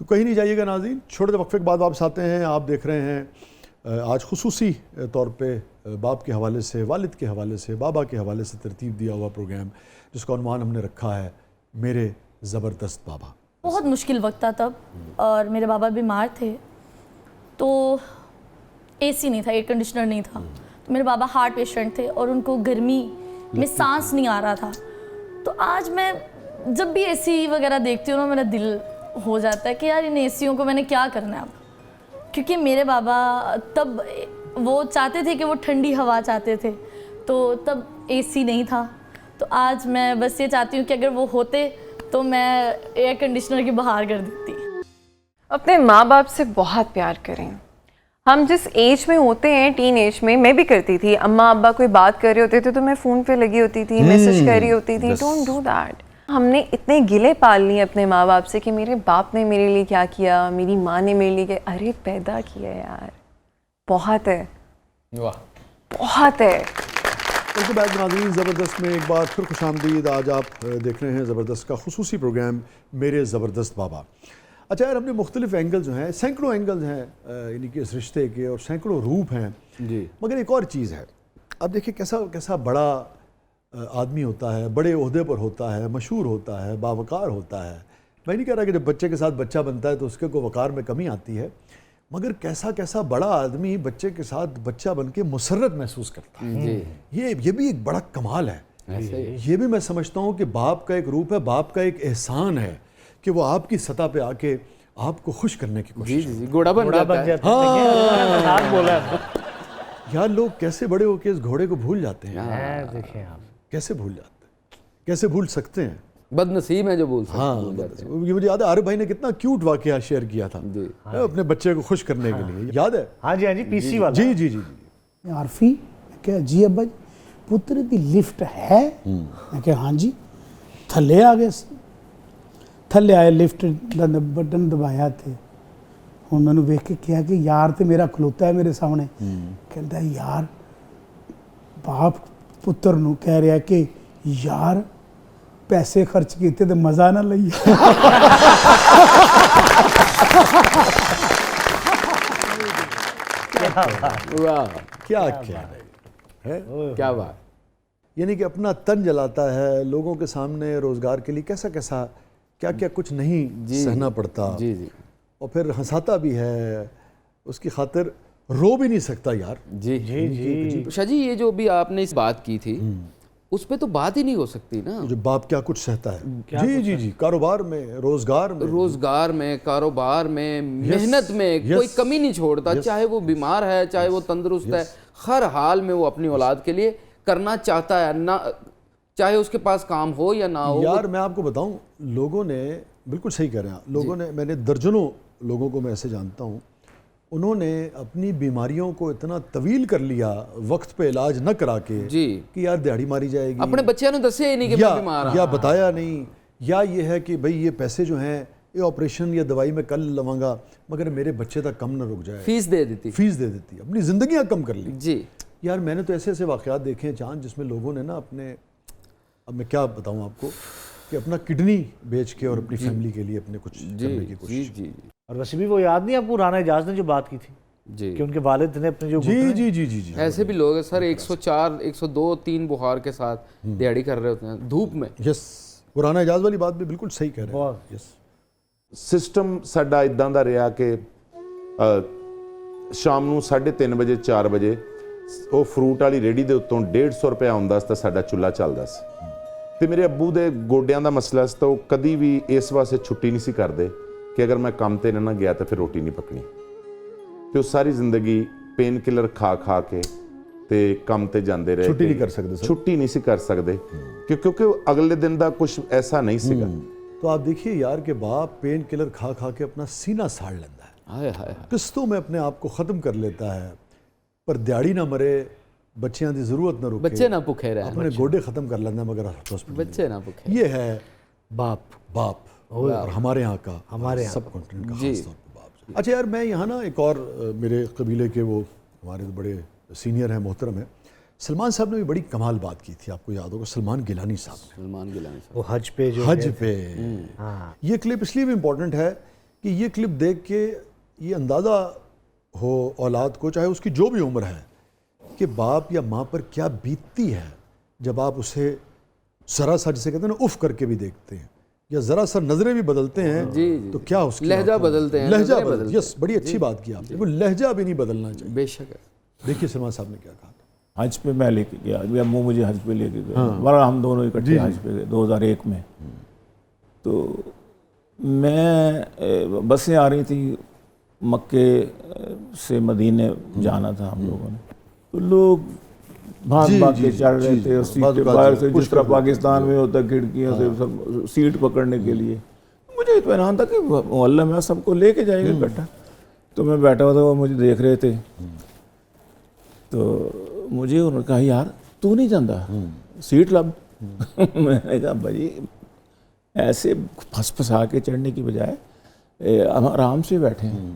A: تو کہیں نہیں جائیے گا ناظرین، چھوٹے وقفے کے بعد واپس آتے ہیں. آپ دیکھ رہے ہیں آج خصوصی طور پہ باپ کے حوالے سے، والد کے حوالے سے، بابا کے حوالے سے ترتیب دیا ہوا پروگرام جس کا عنوان ہم نے رکھا ہے میرے زبردست بابا.
N: بہت مشکل وقت تھا تب، اور میرے بابا بیمار تھے تو اے سی نہیں تھا، ایئر کنڈیشنر نہیں تھا. تو میرے بابا ہارٹ پیشنٹ تھے اور ان کو گرمی میں سانس نہیں آ رہا تھا. تو آج میں جب بھی اے سی وغیرہ دیکھتی ہوں نا، میرا دل ہو جاتا ہے کہ یار ان اے سیوں کو میں نے کیا کرنا ہے اب. کیونکہ میرے بابا تب وہ چاہتے تھے کہ وہ ٹھنڈی ہوا چاہتے تھے، تو تب اے سی نہیں تھا. تو آج میں بس یہ چاہتی ہوں کہ اگر وہ ہوتے تو میں ایئر کنڈیشنر کی بہار کر دیتی.
O: اپنے ماں باپ سے بہت پیار کریں. ہم جس ایج میں ہوتے ہیں، ٹین ایج میں بھی کرتی تھی. اماں ابا کوئی بات کر رہے ہوتے تھے تو میں فون پہ لگی ہوتی تھی، میسج کر رہی ہوتی تھی. Don't do that. ہم نے اتنے گلے پال لیے اپنے ماں باپ سے کہ میرے باپ نے میرے لیے کیا کیا، میری ماں نے میرے لیے کیا. ارے پیدا کیا یار، بہت ہے، بہت ہے.
A: ویلکم بیک ناظرین، زبردست میں ایک بار پھر خوش آمدید. آج آپ دیکھ رہے ہیں زبردست کا خصوصی پروگرام میرے زبردست بابا. اچھا یار، ہم نے مختلف اینگل جو ہیں، سینکڑوں اینگلز ہیں یعنی کہ اس رشتے کے، اور سینکڑوں روپ ہیں جی. مگر ایک اور چیز ہے. اب دیکھیں کیسا بڑا آدمی ہوتا ہے، بڑے عہدے پر ہوتا ہے، مشہور ہوتا ہے، باوقار ہوتا ہے. میں نہیں کہہ رہا کہ جب بچے کے ساتھ بچہ بنتا ہے تو اس کے کو وقار میں کمی آتی ہے، مگر کیسا بڑا آدمی بچے کے ساتھ بچہ بن کے مسرت محسوس کرتا ہے. یہ بھی ایک بڑا کمال ہے. یہ بھی میں سمجھتا ہوں کہ باپ کا ایک روپ ہے، باپ کا ایک احسان ہے کہ وہ آپ کی سطح پہ آ کے آپ کو خوش کرنے کی کوشش.
B: گھوڑا بن جاتا ہے.
A: ہاں یار، لوگ کیسے بڑے ہو کے اس گھوڑے کو بھول جاتے ہیں.
C: دیکھیں آپ
A: کیسے بھول جاتے ہیں، کیسے بھول سکتے ہیں.
B: بد نصیب ہے جو بھول سکتے ہیں.
A: ہاں، یہ مجھے یاد ہے عارف بھائی نے کتنا کیوٹ واقعہ شیئر کیا تھا اپنے بچے کو خوش کرنے کے لیے. یاد ہے؟
C: ہاں جی پی سی والا.
A: جی جی جی جی.
D: عارفی کہ جی ابا جی پتر دی لفٹ ہے؟ میں کہ ہاں جی. تھلے آ گئے، تھلے آئے، لفٹ بٹن دبایا تھے. ہوں میں نے ویکھ کے کیا کہ یار تے میرا کھلوتا ہے میرے سامنے. کہتا ہے یار باپ پتر نو کہہ رہا ہے کہ یار پیسے خرچ کیتے تو مزہ نہ لئیے.
B: کیا بات.
A: یعنی کہ اپنا تن جلاتا ہے لوگوں کے سامنے روزگار کے لیے. کیسا کیا کچھ نہیں سہنا پڑتا.
B: جی جی.
A: اور پھر ہنساتا بھی ہے، اس کی خاطر رو بھی نہیں سکتا یار.
B: جی جی جی. شاہ جی، یہ جو بھی آپ نے اس بات کی تھی اس پہ تو بات ہی نہیں ہو سکتی نا.
A: جو باپ کیا کچھ سہتا ہے. جی جی جی. کاروبار میں، روزگار
B: میں، کاروبار میں، محنت میں کوئی کمی نہیں چھوڑتا. چاہے وہ بیمار ہے، چاہے وہ تندرست ہے، ہر حال میں وہ اپنی اولاد کے لیے کرنا چاہتا ہے، نہ چاہے اس کے پاس کام ہو یا نہ ہو.
A: یار میں آپ کو بتاؤں، لوگوں نے بالکل صحیح کہہ رہے ہیں لوگوں نے، میں نے درجنوں لوگوں کو میں ایسے جانتا ہوں، انہوں نے اپنی بیماریوں کو اتنا طویل کر لیا وقت پہ علاج نہ کرا کے کہ یار دیہڑی ماری جائے گی.
B: اپنے بچے نے دسے نہیں کہ میں بیمار ہوں،
A: یا بتایا نہیں، یا یہ ہے کہ بھئی یہ پیسے جو ہیں یہ آپریشن یا دوائی میں کل لواں گا مگر میرے بچے تک کم نہ رک جائے.
B: فیس دے دیتی، اپنی زندگیاں کم کر لی. جی
A: یار میں نے تو ایسے واقعات دیکھے ہیں چاند، جس میں لوگوں نے نا اپنے، اب میں کیا بتاؤں آپ کو، کہ اپنا کڈنی بیچ کے اور اپنی فیملی کے لیے اپنے کچھ کرنے کی کوشش.
B: جی.
C: اور ویسے بھی وہ یاد نہیں آپ کو رانا اجاز نے جو بات کی تھی
B: جی
C: کہ ان کے والد نے اپنے جو
A: جی
B: ایسے بھی لوگ ہیں سر 104 102 3 بخار کے ساتھ دیہڑی کر رہے ہوتے ہیں دھوپ میں.
A: یس، رانا اجاز والی بات بھی بالکل صحیح کہہ رہے ہیں. یس.
P: سسٹم ਸਾਡਾ ਇਦਾਂ ਦਾ ਰਿਹਾ ਕਿ ਸ਼ਾਮ ਨੂੰ 3:30 ਵਜੇ 4 ਵਜੇ ਉਹ ਫਰੂਟ ਵਾਲੀ ਰੇੜੀ ਦੇ ਉੱਤੋਂ 150 ਰੁਪਏ ਆਉਂਦਾ ਸੀ ਤਾਂ ਸਾਡਾ ਚੁੱਲ੍ਹਾ ਚੱਲਦਾ ਸੀ. ਤੇ ਮੇਰੇ ਅੱਬੂ ਦੇ ਗੋਡਿਆਂ ਦਾ ਮਸਲਾ ਸੀ ਤਾਂ ਉਹ ਕਦੀ ਵੀ ਇਸ ਵਾਸਤੇ ਛੁੱਟੀ ਨਹੀਂ ਸੀ ਕਰਦੇ ਕਿ ਅਗਰ ਮੈਂ ਕੰਮ ਤੇ ਨਾ ਗਿਆ ਤਾਂ ਫਿਰ ਰੋਟੀ ਨਹੀਂ ਪੱਕਣੀ. ਤੇ ਉਹ ਸਾਰੀ ਜ਼ਿੰਦਗੀ ਪੇਨ ਕਿਲਰ ਖਾ ਕੇ ਤੇ ਕੰਮ ਤੇ ਜਾਂਦੇ ਰਹੇ.
A: ਛੁੱਟੀ ਨਹੀਂ ਕਰ ਸਕਦੇ ਸਰ.
P: ਛੁੱਟੀ ਨਹੀਂ ਸੀ ਕਰ ਸਕਦੇ ਕਿਉਂਕਿ ਅਗਲੇ ਦਿਨ ਦਾ ਕੁਝ ਐਸਾ ਨਹੀਂ ਸੀਗਾ.
A: تو آپ دیکھیے یار کہ باپ پین کلر کھا کے اپنا سینہ ساڑ لیتا ہے، قسطوں میں اپنے آپ کو ختم کر لیتا ہے، پر دیاڑی نہ مرے، بچیاں دی ضرورت نہ رکے،
B: بچے نہ بھوکے رہے،
A: اپنے گوڈے ختم کر لینا مگر
B: بچے نہ بھوکے.
A: یہ ہے باپ اور ہمارے یہاں کا، ہمارے سب کانٹیننٹ کا خاص طور پہ باپ. اچھا یار میں یہاں نا ایک اور میرے قبیلے کے وہ ہمارے بڑے سینئر ہیں، محترم ہیں، سلمان صاحب نے بھی بڑی کمال بات کی تھی، آپ کو یاد ہوگا، سلمان گیلانی صاحب.
C: وہ حج پہ جو
A: حج پہ یہ کلپ اس لیے بھی امپورٹنٹ ہے کہ یہ کلپ دیکھ کے یہ اندازہ ہو اولاد کو، چاہے اس کی جو بھی عمر ہے، کہ باپ یا ماں پر کیا بیتتی ہے جب آپ اسے ذرا سا، جسے کہتے ہیں نا، اف کر کے بھی دیکھتے ہیں، یا ذرا سا نظریں بھی بدلتے ہیں تو کیا اس کی
B: لہجہ بدلتے ہیں،
A: لہجہ بدل، یس، بڑی اچھی بات کی آپ نے، وہ لہجہ بھی نہیں بدلنا چاہیے.
B: بے شک.
A: دیکھیے سلمان صاحب نے کیا کہا.
Q: حج پہ میں لے کے گیا، ابو مجھے حج پہ لے کے گیا، ہمارا ہم دونوں اکٹھے حج پہ گئے 2001 میں. تو میں بسیں آ رہی تھیں، مکے سے مدینے جانا تھا ہم لوگوں نے، تو لوگ بھاگ بھاگ کے چڑھ رہے تھے سیٹ کے باہر سے، جس طرح پاکستان میں ہوتا کھڑکیوں سے سب سیٹ پکڑنے کے لیے. مجھے اطمینان تھا کہ محلہ میں سب کو لے کے جائیں گے اکٹھا. تو میں بیٹھا ہوا تھا، وہ مجھے دیکھ رہے تھے، تو مجھے انہوں نے کہا یار تو نہیں جانتا سیٹ لب. میں نے کہا بھائی ایسے پھنس پھنسا کے چڑھنے کی بجائے ہم آرام سے بیٹھے ہیں،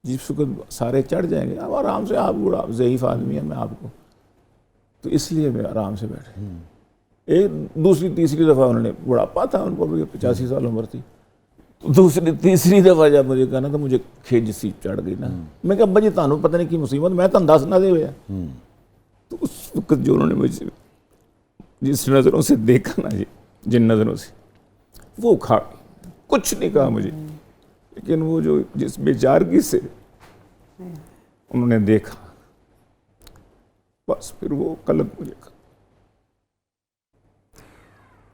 Q: جس وقت سارے چڑھ جائیں گے ہم آرام سے، آپ بوڑھا ضعیف آدمی ہے میں آپ کو، تو اس لیے میں آرام سے بیٹھے. ایک دوسری تیسری دفعہ انہوں نے، بڑھاپا تھا ان کو بھی 85 سال عمر تھی، دوسری تیسری دفعہ جب مجھے کہا نا تو مجھے کھیج سی چڑھ گئی نا. میں کہا بھائی تانوں پتہ نہیں کی مصیبت، میں تو دس نہ دے ہویا. تو اس وقت جو انہوں نے مجھے جس نظروں سے دیکھا نا جی، جن نظروں سے، وہ کھا کچھ نہیں کہا مجھے، لیکن وہ جو جس بیچارگی سے انہوں نے دیکھا، بس پھر وہ قلب مجھے کھا.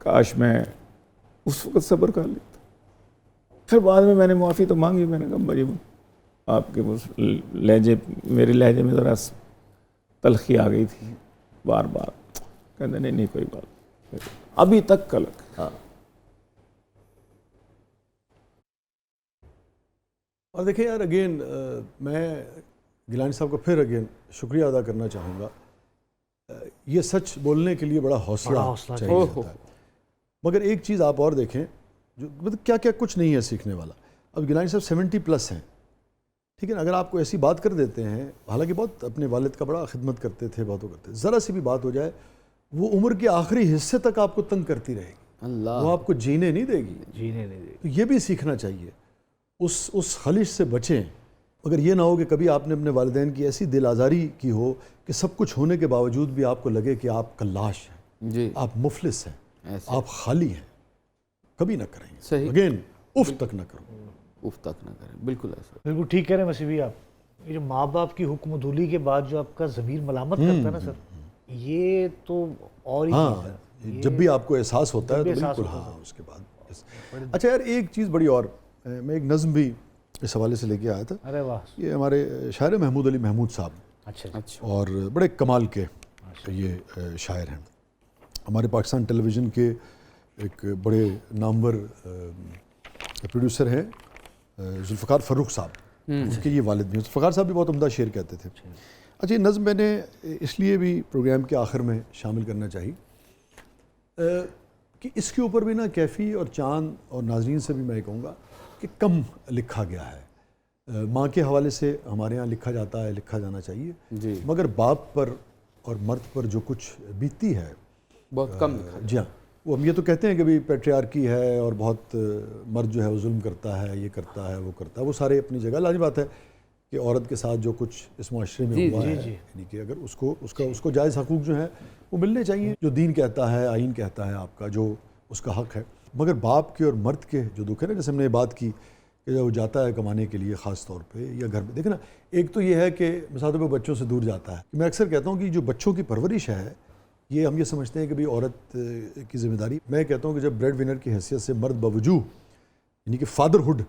Q: کاش میں اس وقت صبر کر لیتا. پھر بعد میں نے معافی تو مانگی، میں نے کہا بھائی آپ کے لہجے، میرے لہجے میں ذرا تلخی آ گئی تھی بار بار. کہتے نہیں کوئی بات، ابھی تک کلک.
A: اور دیکھیں یار، اگین میں گیلانی صاحب کا پھر اگین شکریہ ادا کرنا چاہوں گا. یہ سچ بولنے کے لیے بڑا حوصلہ چاہیے ہوتا ہے. مگر ایک چیز آپ اور دیکھیں، جو مطلب کیا کیا کچھ نہیں ہے سیکھنے والا. اب گیلانی صاحب 70+ ہیں، ٹھیک ہے نا. اگر آپ کو ایسی بات کر دیتے ہیں، حالانکہ بہت اپنے والد کا بڑا خدمت کرتے تھے، بہت کرتے، ذرا سی بھی بات ہو جائے وہ عمر کے آخری حصے تک آپ کو تنگ کرتی رہے گی. اللہ، وہ آپ کو جینے نہیں دے گی. تو یہ بھی سیکھنا چاہیے، اس خلش سے بچیں. مگر یہ نہ ہو کہ کبھی آپ نے اپنے والدین کی ایسی دل آزاری کی ہو کہ سب کچھ ہونے کے باوجود بھی آپ کو لگے کہ آپ کلاش ہیں جی، آپ مفلس ہیں، آپ خالی ہیں. کبھی نہ کریں. صحیح. اگین اف تک نہ کرو،
B: اف تک نہ کریں. بالکل ایسا،
C: بالکل ٹھیک کہہ رہے ہیں مسیح آپ. یہ جو ماں باپ کی حکم دھولی کے بعد جو آپ کا ضمیر ملامت کرتا ہے نا سر، یہ تو اور ہی چیز ہے.
A: جب بھی آپ کو احساس ہوتا ہے تو بالکل ہاں اس کے بعد. اچھا یار، ایک چیز بڑی اور، میں ایک نظم بھی اس حوالے سے لے کے آیا تھا.
C: ارے واہ.
A: یہ ہمارے شاعر محمود علی محمود صاحب،
C: اچھا،
A: اور بڑے کمال کے یہ شاعر ہیں. ہمارے پاکستان ٹیلی ویژن کے ایک بڑے نامور پروڈیوسر ہیں ذوالفقار فروخ صاحب، ان کے یہ والد بھی ہیں. ذوالفقار صاحب بھی بہت عمدہ شعر کہتے تھے. اچھا، یہ نظم میں نے اس لیے بھی پروگرام کے آخر میں شامل کرنا چاہیے کہ اس کے اوپر بھی نا کیفی اور چاند اور ناظرین سے بھی میں کہوں گا کہ کم لکھا گیا ہے. ماں کے حوالے سے ہمارے ہاں لکھا جاتا ہے، لکھا جانا چاہیے جی، مگر باپ پر اور مرد پر جو کچھ بیتی ہے
B: بہت کم.
A: جی ہاں، وہ ہم یہ تو کہتے ہیں کہ بھی پیٹریارکی ہے اور بہت مرد جو ہے وہ ظلم کرتا ہے، یہ کرتا ہے، وہ کرتا ہے، وہ سارے اپنی جگہ. لازمی بات ہے کہ عورت کے ساتھ جو کچھ اس معاشرے میں ہوا ہے، یعنی کہ اگر اس کو جائز حقوق جو ہیں وہ ملنے چاہیے، جو دین کہتا ہے، آئین کہتا ہے آپ کا، جو اس کا حق ہے. مگر باپ کے اور مرد کے جو دکھ ہے نا، جیسے ہم نے بات کی کہ جب وہ جاتا ہے کمانے کے لیے خاص طور پہ یا گھر میں، دیکھیں نا، ایک تو یہ ہے کہ مثال طور پہ بچوں سے دور جاتا ہے. میں اکثر کہتا ہوں کہ جو بچوں کی پرورش ہے، یہ ہم یہ سمجھتے ہیں کہ بھی عورت کی ذمہ داری. میں کہتا ہوں کہ جب بریڈ ونر کی حیثیت سے مرد باوجود یعنی کہ فادرہڈ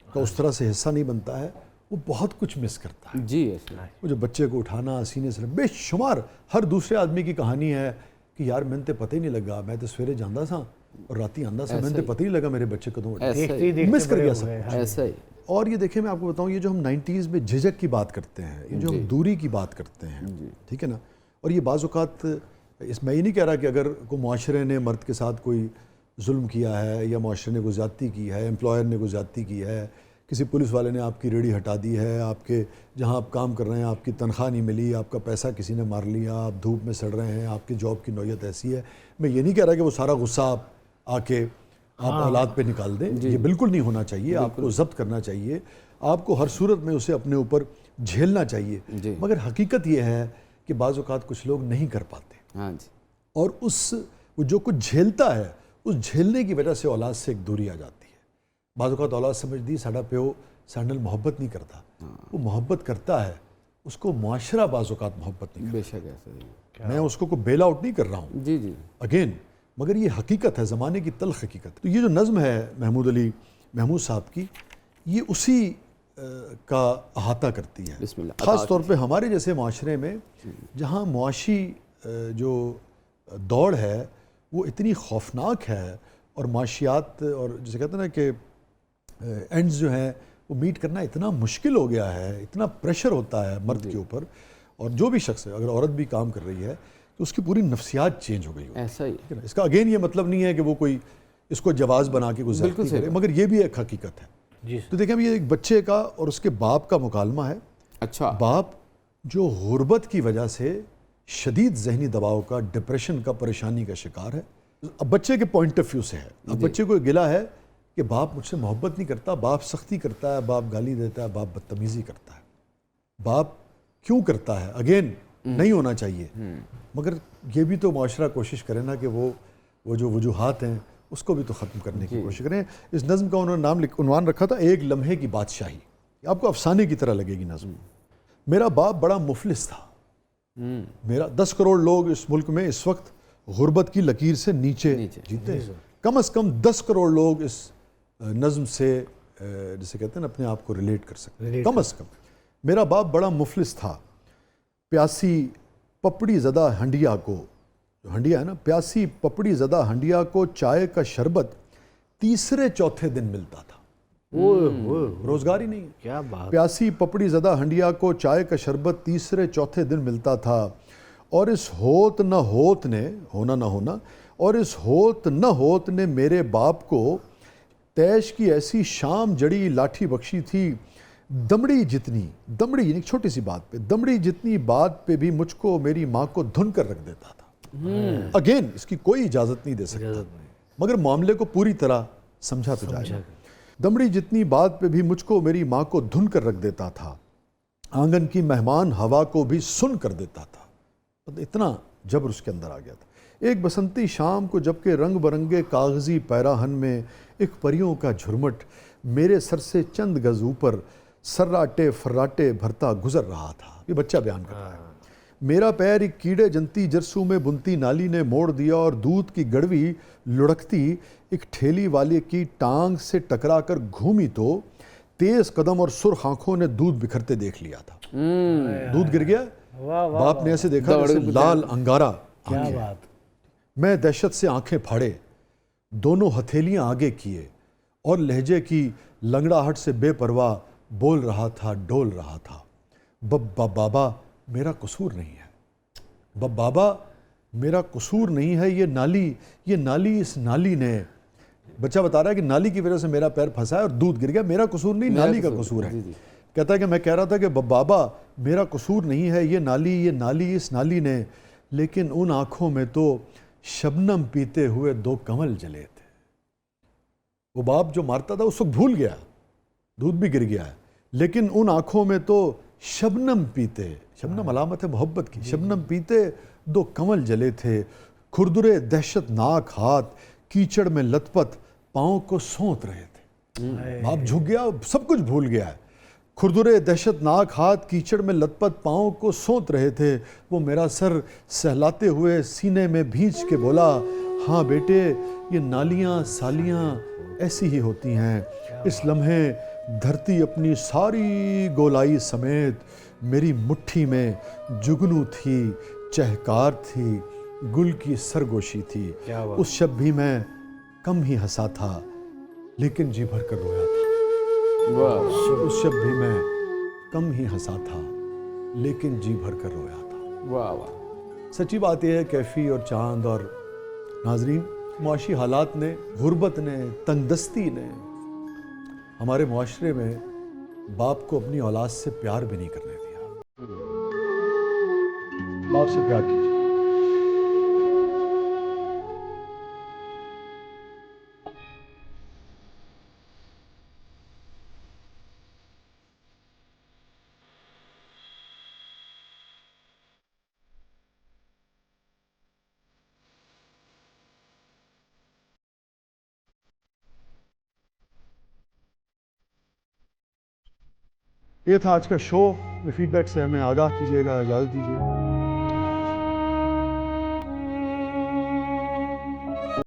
A: کا اس طرح سے حصہ نہیں بنتا ہے، وہ بہت کچھ مس کرتا ہے
B: جی. ایسا
A: وہ جو بچے کو اٹھانا، سینے سے بے شمار ہر دوسرے آدمی کی کہانی ہے کہ یار میں تے پتہ ہی نہیں لگا، میں تو سویرے جاندہ سا اور راتی آندہ سا، میں تے پتہ ہی نہیں لگا میرے بچے کدوں مس کر گیا سب.
B: ایسا ہی.
A: اور یہ دیکھیں، میں آپ کو بتاؤں، یہ جو ہم 90s میں جھجک کی بات کرتے ہیں، یہ جو ہم دوری کی بات کرتے ہیں، ٹھیک ہے نا، اور یہ بعض اوقات میں یہ نہیں کہہ رہا کہ اگر کوئی معاشرے نے مرد کے ساتھ کوئی ظلم کیا ہے یا معاشرے نے کوئی زیادتی کی ہے، امپلائر نے کوئی زیادتی کی ہے، کسی پولیس والے نے آپ کی ریڑھی ہٹا دی ہے، آپ کے جہاں آپ کام کر رہے ہیں آپ کی تنخواہ نہیں ملی، آپ کا پیسہ کسی نے مار لیا، آپ دھوپ میں سڑ رہے ہیں، آپ کی جاب کی نوعیت ایسی ہے، میں یہ نہیں کہہ رہا کہ وہ سارا غصہ آپ آ کے آپ اولاد پہ نکال دیں. یہ بالکل نہیں ہونا چاہیے. آپ کو ضبط کرنا چاہیے. آپ کو ہر صورت میں اسے اپنے اوپر جھیلنا چاہیے. مگر حقیقت یہ ہے کہ بعض اوقات کچھ لوگ نہیں کر پاتے, اور وہ جو کچھ جھیلتا ہے اس جھیلنے کی وجہ سے اولاد سے ایک دوری آ جاتی ہے. بعض اوقات اولاد سمجھتی ساڈا پیو ساڈے نال محبت نہیں کرتا. وہ محبت کرتا ہے, اس کو معاشرہ بعض اوقات محبت نہیں کرتا.
B: بے شک ایسا
A: میں اس کو بیل آؤٹ نہیں کر رہا ہوں
B: جی
A: اگین, مگر یہ حقیقت ہے, زمانے کی تلخ حقیقت. تو یہ جو نظم ہے محمود علی محمود صاحب کی, یہ اسی کا احاطہ کرتی ہے.
B: بسم اللہ.
A: خاص طور پہ ہمارے جیسے معاشرے میں جہاں معاشی جو دوڑ ہے وہ اتنی خوفناک ہے, اور معاشیات اور جسے کہتے ہیں نا کہ اینڈز جو ہیں وہ میٹ کرنا اتنا مشکل ہو گیا ہے, اتنا پریشر ہوتا ہے مرد کے اوپر. اور جو بھی شخص ہے, اگر عورت بھی کام کر رہی ہے تو اس کی پوری نفسیات چینج ہو گئی ہو.
B: ایسا ہی
A: اس کا اگین یہ مطلب نہیں ہے کہ وہ کوئی اس کو جواز بنا کے گزارتی کرے, مگر یہ بھی ایک حقیقت ہے. تو دیکھیں یہ ایک بچے کا اور اس کے باپ کا مکالمہ ہے.
B: اچھا.
A: باپ جو غربت کی وجہ سے شدید ذہنی دباؤ کا, ڈپریشن کا, پریشانی کا شکار ہے. اب بچے کے پوائنٹ آف ویو سے ہے. اب بچے کو گلا ہے کہ باپ مجھ سے محبت نہیں کرتا, باپ سختی کرتا ہے, باپ گالی دیتا ہے, باپ بدتمیزی کرتا ہے. باپ کیوں کرتا ہے؟ اگین نہیں ہونا چاہیے, مگر یہ بھی تو معاشرہ کوشش کرے نا کہ وہ جو وجوہات ہیں اس کو بھی تو ختم کرنے کی کوشش کریں. اس نظم کا انہوں نے عنوان رکھا تھا ایک لمحے کی بادشاہی. آپ کو افسانے کی طرح لگے گی نظم. میرا باپ بڑا مفلس تھا. میرا 10 کروڑ لوگ اس ملک میں اس وقت غربت کی لکیر سے نیچے جیتے ہیں. کم از کم 10 کروڑ لوگ اس نظم سے جسے کہتے ہیں اپنے آپ کو ریلیٹ کر سکتے ہیں. کم از کم میرا باپ بڑا مفلس تھا. پیاسی پپڑی زدہ ہنڈیا کو, جو ہنڈیا ہے نا, پیاسی پپڑی زدہ ہنڈیا کو چائے کا شربت تیسرے چوتھے دن ملتا تھا. روزگار ہی نہیں.
C: کیا بات.
A: پیاسی پپڑی زدہ ہنڈیا کو چائے کا شربت تیسرے چوتھے دن ملتا تھا. اور اس ہوت نہ ہوت نے, ہونا نہ ہونا, اور اس ہوت نہ ہوت نے میرے باپ کو تیش کی ایسی شام جڑی لاٹھی بخشی تھی. دمڑی جتنی, دمڑی یعنی چھوٹی سی بات پہ, دمڑی جتنی بات پہ بھی مجھ کو میری ماں کو دھن کر رکھ دیتا تھا. اگین اس کی کوئی اجازت نہیں دے سکتا, مگر معاملے کو پوری طرح سمجھا تو جائے. دمڑی جتنی بات پہ بھی مجھ کو میری ماں کو دھن کر رکھ دیتا تھا. آنگن کی مہمان ہوا کو بھی سن کر دیتا تھا. اتنا جبر اس کے اندر آ گیا تھا. ایک بسنتی شام کو جبکہ رنگ برنگے کاغذی پیراہن میں ایک پریوں کا جھرمٹ میرے سر سے چند گز اوپر سراٹے فراٹے بھرتا گزر رہا تھا. یہ بچہ بیان کر رہا ہے. میرا پیر ایک کیڑے جنتی جرسوں میں بنتی نالی نے موڑ دیا اور دودھ کی گڑوی لڑکتی ایک ٹھیلی والے کی ٹانگ سے ٹکرا کر گھومی تو تیز قدم اور سرخ آنکھوں نے دودھ بکھرتے دیکھ لیا تھا. دودھ گر گیا. باپ نے ایسے دیکھا جیسے لال انگارہ.
C: کیا بات.
A: میں دہشت سے آنکھیں پھاڑے, دونوں ہتھیلیاں آگے کیے اور لہجے کی لنگڑاہٹ سے بے پرواہ بول رہا تھا, ڈول رہا تھا. بابا میرا قصور نہیں ہے, بابا میرا قصور نہیں ہے. یہ نالی اس نالی نے, بچہ بتا رہا ہے کہ نالی کی وجہ سے میرا پیر پھنسا ہے اور دودھ گر گیا. میرا قصور نہیں, نالی کا قصور ہے. کہتا ہے کہ میں کہہ رہا تھا کہ بابا میرا قصور نہیں ہے, یہ نالی اس نالی نے, لیکن ان آنکھوں میں تو شبنم پیتے ہوئے 2 کمل جلے تھے. وہ باپ جو مارتا تھا اس وقت بھول گیا, دودھ بھی گر گیا ہے, لیکن ان آنکھوں میں تو شبنم پیتے, شبنم علامت ہے محبت کی, شبنم پیتے 2 کمل جلے تھے. کھردرے دہشت ناک ہاتھ کیچڑ میں لت پت پاؤں کو سونت رہے تھے. باپ جھک گیا, سب کچھ بھول گیا ہے. کھردرے دہشت ناک ہاتھ کیچڑ میں لت پت پاؤں کو سونت رہے تھے. وہ میرا سر سہلاتے ہوئے سینے میں بھینچ کے بولا, ہاں بیٹے یہ نالیاں سالیاں ایسی ہی ہوتی ہیں. اس لمحے دھرتی اپنی ساری گولائی سمیت میری مٹھی میں جگنو تھی, چہکار تھی, گل کی سرگوشی تھی. اس شب بھی میں کم ہی ہنسا تھا لیکن جی بھر کر رویا تھا. اس شب بھی میں کم ہی ہنسا تھا لیکن جی بھر کر رویا تھا. سچی بات یہ ہے کیفی اور چاند اور ناظرین, معاشی حالات نے, غربت نے, تنگ دستی نے ہمارے معاشرے میں باپ کو اپنی اولاد سے پیار بھی نہیں کرنے دیا. باپ سے پیار کیجیے. یہ تھا آج کا شو. فیڈ بیک سے ہمیں آگاہ کیجیے گا, اجازت دیجیے.